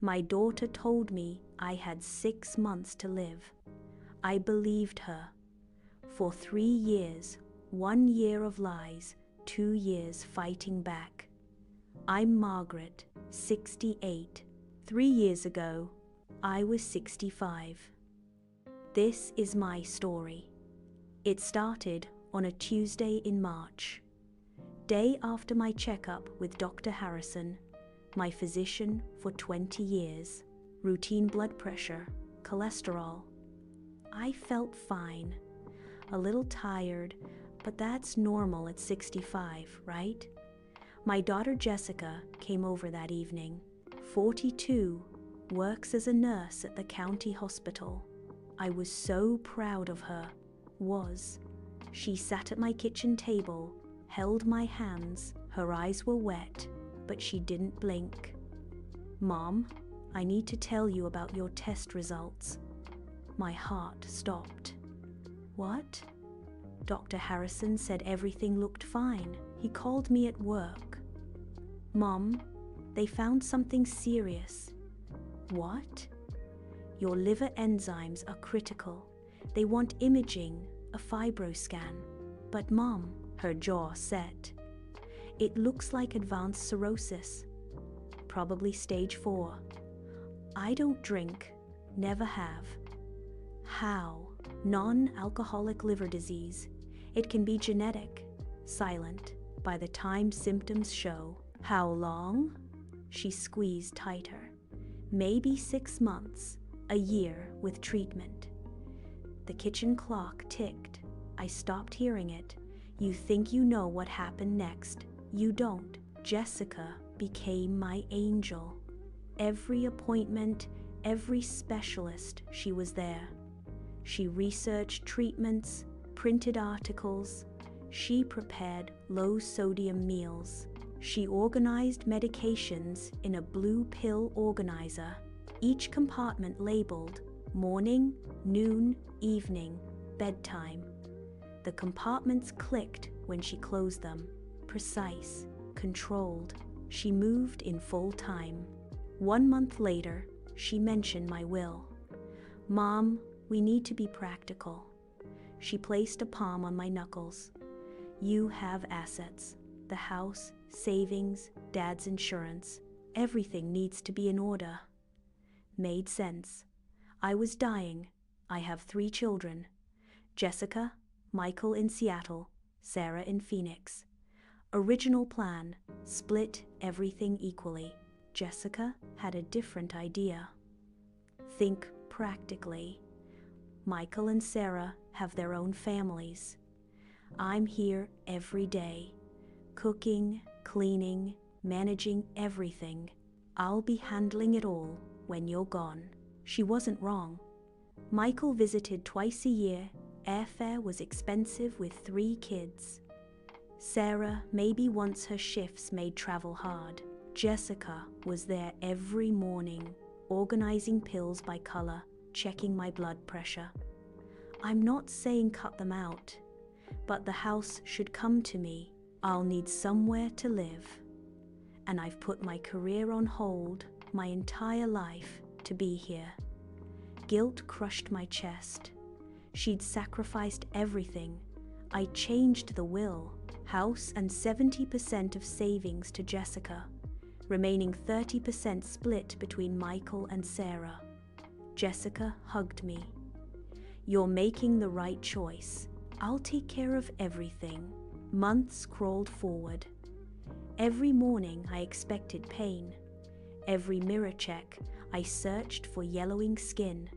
My daughter told me I had 6 months to live. I believed her. For 3 years, 1 year of lies, 2 years fighting back. I'm Margaret, 68. 3 years ago, I was 65. This is my story. It started on a Tuesday in March, day after my checkup with Dr. Harrison, my physician for 20 years. Routine blood pressure, cholesterol. I felt fine, a little tired, but that's normal at 65, right? My daughter Jessica came over that evening. 42, works as a nurse at the county hospital. I was so proud of her. She sat at my kitchen table, held my hands, her eyes were wet, but she didn't blink. "Mom, I need to tell you about your test results." My heart stopped. "What?" Dr. Harrison said everything looked fine. He called me at work. "Mom, they found something serious." "What?" "Your liver enzymes are critical. They want imaging, a fibroscan." "But Mom," her jaw set. "It looks like advanced cirrhosis. Probably stage 4. I don't drink, never have." "How?" "Non-alcoholic liver disease. It can be genetic, silent, by the time symptoms show." "How long?" She squeezed tighter. "Maybe 6 months, a year with treatment." The kitchen clock ticked. I stopped hearing it. "You think you know what happened next. You don't." Jessica became my angel. Every appointment, every specialist, she was there. She researched treatments, printed articles. She prepared low-sodium meals. She organized medications in a blue pill organizer, each compartment labeled morning, noon, evening, bedtime. The compartments clicked when she closed them, precise, controlled. She moved in full time. 1 month later, she mentioned my will. "Mom, we need to be practical." She placed a palm on my knuckles. "You have assets, the house, savings, Dad's insurance. Everything needs to be in order." Made sense. I was dying. I have 3 children. Jessica, Michael in Seattle, Sarah in Phoenix. Original plan, split everything equally. Jessica had a different idea. Think practically. Michael and Sarah have their own families. I'm here every day, cooking, cleaning, managing everything. I'll be handling it all when you're gone. She wasn't wrong. Michael visited twice a year. Airfare was expensive with 3 kids. Sarah maybe once her shifts made travel hard. Jessica was there every morning, organizing pills by color, checking my blood pressure. I'm not saying cut them out, but the house should come to me. I'll need somewhere to live. And I've put my career on hold, my entire life, to be here. Guilt crushed my chest. She'd sacrificed everything. I changed the will, house and 70% of savings to Jessica, remaining 30% split between Michael and Sarah. Jessica hugged me. "You're making the right choice. I'll take care of everything." Months crawled forward. Every morning I expected pain. Every mirror check, I searched for yellowing skin.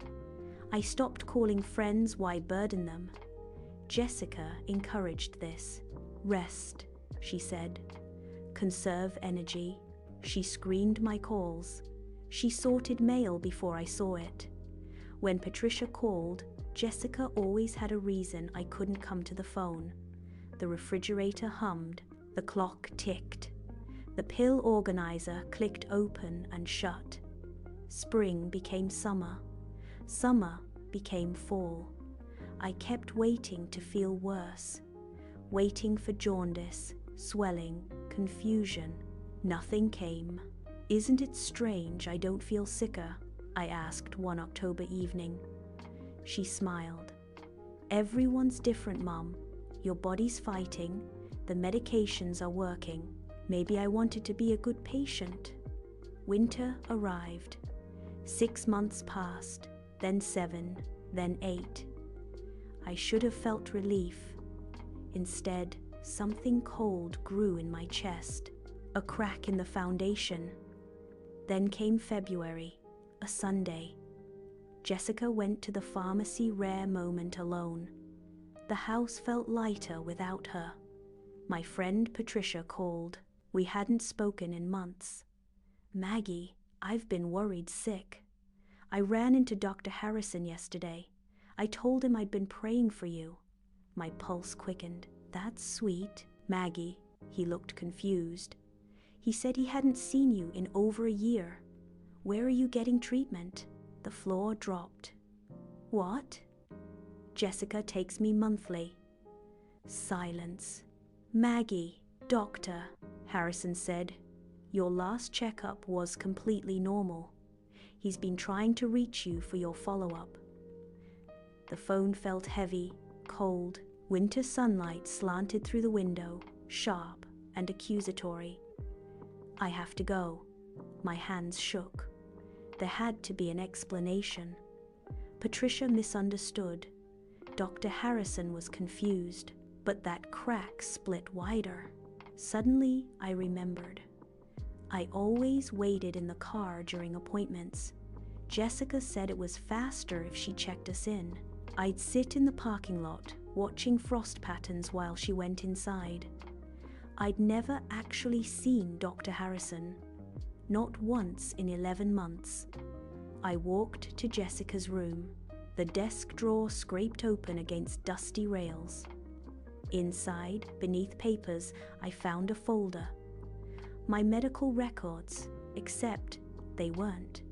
I stopped calling friends, why burden them? Jessica encouraged this. "Rest," she said. "Conserve energy." She screened my calls. She sorted mail before I saw it. When Patricia called, Jessica always had a reason I couldn't come to the phone. The refrigerator hummed, the clock ticked. The pill organizer clicked open and shut. Spring became summer. Summer became fall. I kept waiting to feel worse. Waiting for jaundice, swelling, confusion. Nothing came. Isn't it strange I don't feel sicker? I asked one October evening. She smiled. Everyone's different, Mum. Your body's fighting, the medications are working. Maybe I wanted to be a good patient. Winter arrived. 6 months passed, then 7, then 8. I should have felt relief. Instead, something cold grew in my chest, a crack in the foundation. Then came February, a Sunday. Jessica went to the pharmacy rare moment alone. The house felt lighter without her. My friend Patricia called. We hadn't spoken in months. Maggie, I've been worried sick. I ran into Dr. Harrison yesterday. I told him I'd been praying for you. My pulse quickened. That's sweet. Maggie, he looked confused. He said he hadn't seen you in over a year. Where are you getting treatment? The floor dropped. What? Jessica takes me monthly. Silence. Maggie, doctor, Harrison said. Your last checkup was completely normal. He's been trying to reach you for your follow-up. The phone felt heavy, cold. Winter sunlight slanted through the window, sharp and accusatory. I have to go. My hands shook. There had to be an explanation. Patricia misunderstood. Dr. Harrison was confused, but that crack split wider. Suddenly, I remembered. I always waited in the car during appointments. Jessica said it was faster if she checked us in. I'd sit in the parking lot, watching frost patterns while she went inside. I'd never actually seen Dr. Harrison. Not once in 11 months. I walked to Jessica's room. The desk drawer scraped open against dusty rails. Inside, beneath papers, I found a folder. My medical records, except they weren't.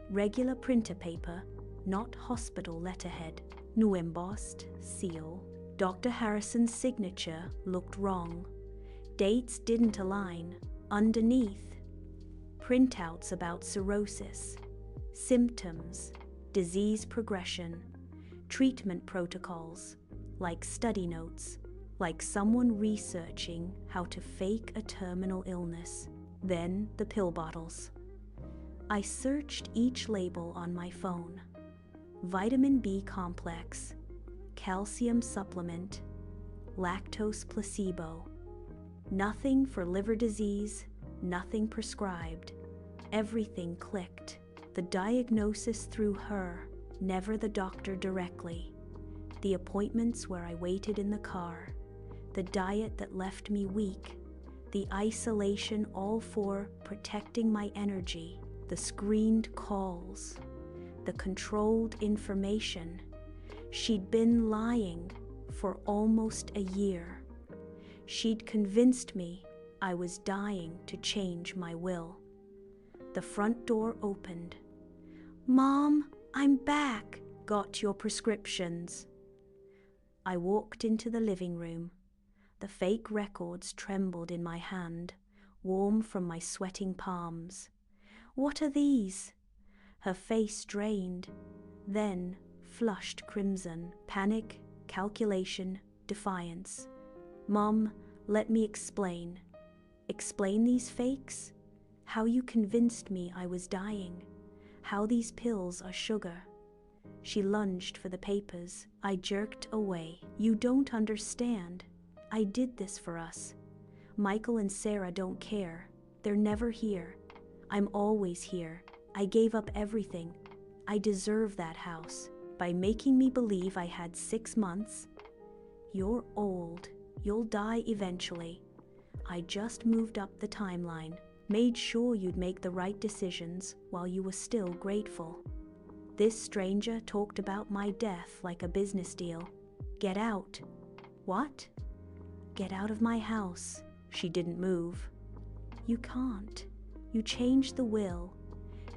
Regular printer paper, not hospital letterhead. New embossed, seal. Dr. Harrison's signature looked wrong. Dates didn't align. Underneath, printouts about cirrhosis, symptoms, disease progression, treatment protocols, like study notes, like someone researching how to fake a terminal illness. Then the pill bottles. I searched each label on my phone. Vitamin B complex, calcium supplement, lactose placebo. Nothing for liver disease, nothing prescribed. Everything clicked. The diagnosis through her, never the doctor directly. The appointments where I waited in the car. The diet that left me weak. The isolation, all for protecting my energy. The screened calls. The controlled information. She'd been lying for almost a year. She'd convinced me I was dying to change my will. The front door opened. Mom, I'm back. Got your prescriptions. I walked into the living room. The fake records trembled in my hand, warm from my sweating palms. What are these? Her face drained, then flushed crimson. Panic, calculation, defiance. Mom, let me explain. Explain these fakes? How you convinced me I was dying. How these pills are sugar. She lunged for the papers. I jerked away. You don't understand. I did this for us. Michael and Sarah don't care. They're never here. I'm always here. I gave up everything. I deserve that house. By making me believe I had 6 months. You're old. You'll die eventually. I just moved up the timeline. Made sure you'd make the right decisions while you were still grateful. This stranger talked about my death like a business deal. Get out. What? Get out of my house. She didn't move. You can't. You changed the will.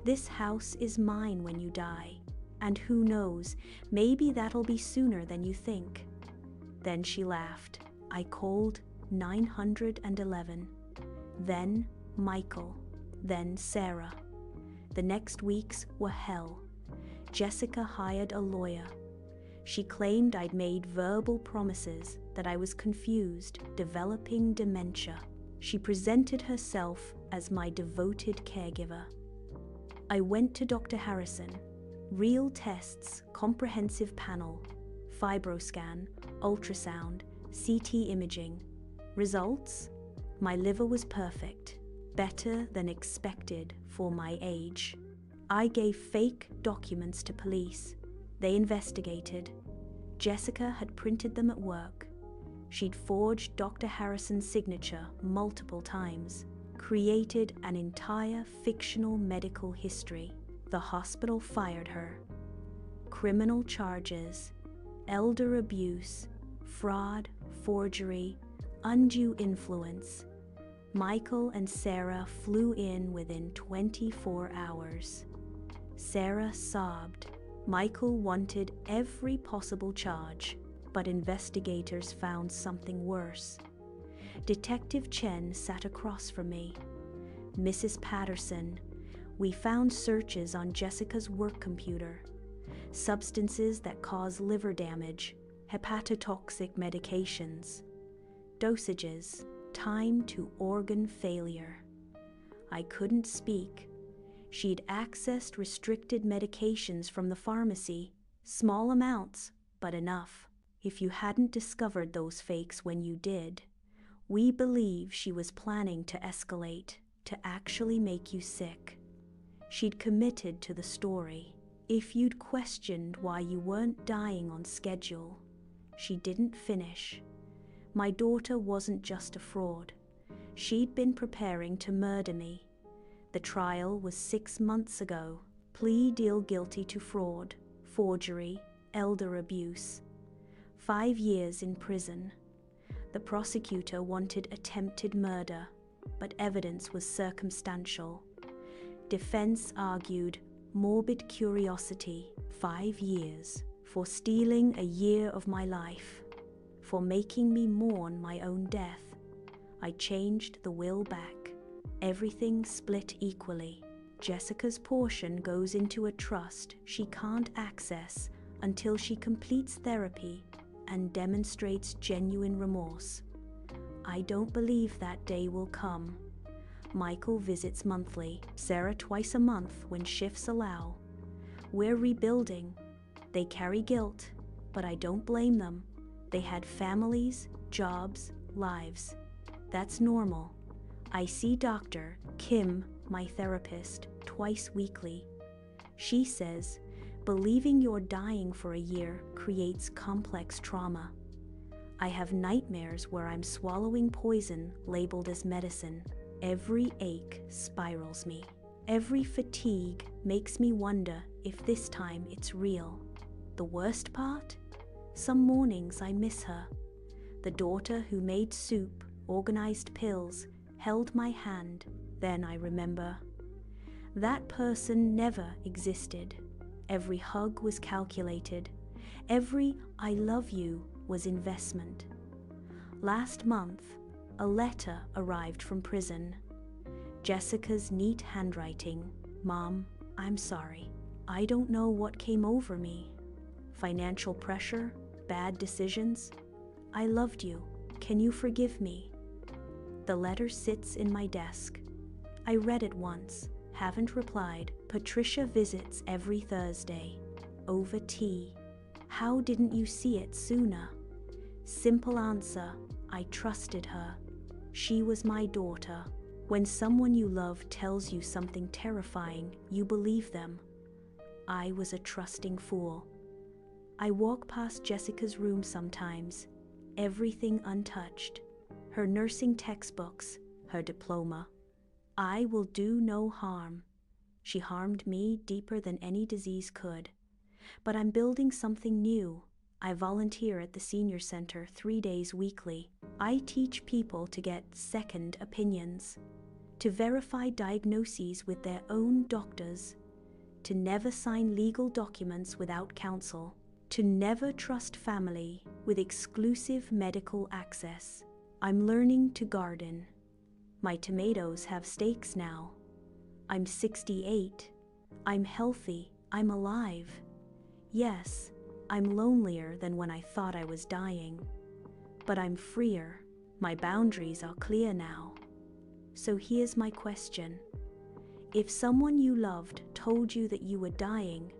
This house is mine when you die. And who knows, maybe that'll be sooner than you think. Then she laughed. I called 911. Then Michael. then Sarah. The next weeks were hell. Jessica hired a lawyer. She claimed I'd made verbal promises, that I was confused, developing dementia. She presented herself as my devoted caregiver. I went to Dr. Harrison. Real tests, comprehensive panel, fibroscan, ultrasound, CT imaging. Results? My liver was perfect, better than expected for my age. I gave fake documents to police. They investigated. Jessica had printed them at work. She'd forged Dr. Harrison's signature multiple times, created an entire fictional medical history. The hospital fired her. Criminal charges, elder abuse, fraud, forgery, undue influence. Michael and Sarah flew in within 24 hours. Sarah sobbed. Michael wanted every possible charge, but investigators found something worse. Detective Chen sat across from me. Mrs. Patterson, we found searches on Jessica's work computer. Substances that cause liver damage, hepatotoxic medications. Dosages, time to organ failure. I couldn't speak. She'd accessed restricted medications from the pharmacy, small amounts, but enough. If you hadn't discovered those fakes when you did, we believe she was planning to escalate, to actually make you sick. She'd committed to the story. If you'd questioned why you weren't dying on schedule, she didn't finish. My daughter wasn't just a fraud. She'd been preparing to murder me. The trial was 6 months ago. Plea deal guilty to fraud, forgery, elder abuse. 5 years in prison. The prosecutor wanted attempted murder, but evidence was circumstantial. Defense argued morbid curiosity. 5 years. For stealing a year of my life. For making me mourn my own death. I changed the will back. Everything split equally. Jessica's portion goes into a trust she can't access until she completes therapy and demonstrates genuine remorse. I don't believe that day will come. Michael visits monthly, Sarah twice a month when shifts allow. We're rebuilding. They carry guilt, but I don't blame them. They had families, jobs, lives. That's normal. I see Dr. Kim, my therapist, twice weekly. She says, believing you're dying for a year creates complex trauma. I have nightmares where I'm swallowing poison labeled as medicine. Every ache spirals me. Every fatigue makes me wonder if this time it's real. The worst part? Some mornings I miss her. The daughter who made soup, organized pills, held my hand. Then I remember. That person never existed. Every hug was calculated. Every I love you was investment. Last month, a letter arrived from prison. Jessica's neat handwriting. Mom, I'm sorry. I don't know what came over me. Financial pressure, bad decisions. I loved you. Can you forgive me? The letter sits in my desk. I read it once, haven't replied. Patricia visits every Thursday. Over tea. How didn't you see it sooner? Simple answer, I trusted her. She was my daughter. When someone you love tells you something terrifying, you believe them. I was a trusting fool. I walk past Jessica's room sometimes, everything untouched. Her nursing textbooks, her diploma. I will do no harm. She harmed me deeper than any disease could. But I'm building something new. I volunteer at the senior center 3 days weekly. I teach people to get second opinions, to verify diagnoses with their own doctors, to never sign legal documents without counsel, to never trust family with exclusive medical access. I'm learning to garden. My tomatoes have stakes now. I'm 68. I'm healthy. I'm alive. Yes, I'm lonelier than when I thought I was dying. But I'm freer. My boundaries are clear now. So here's my question. If someone you loved told you that you were dying,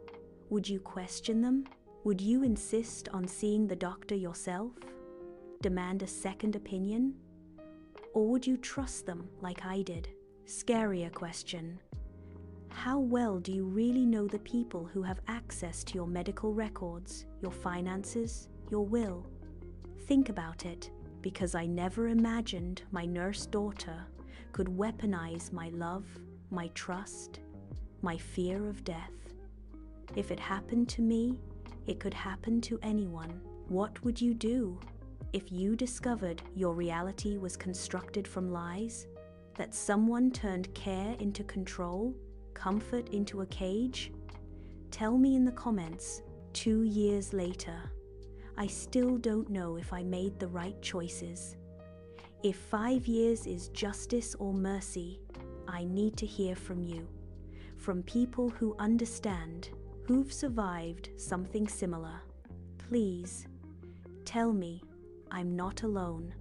would you question them? Would you insist on seeing the doctor yourself? Demand a second opinion? Or would you trust them like I did? Scarier question. How well do you really know the people who have access to your medical records, your finances, your will? Think about it, because I never imagined my nurse daughter could weaponize my love, my trust, my fear of death. If it happened to me, it could happen to anyone. What would you do if you discovered your reality was constructed from lies? That someone turned care into control, comfort into a cage? Tell me in the comments. 2 years later, I still don't know if I made the right choices. If 5 years is justice or mercy, I need to hear from you, from people who understand, who've survived something similar. Please, tell me I'm not alone.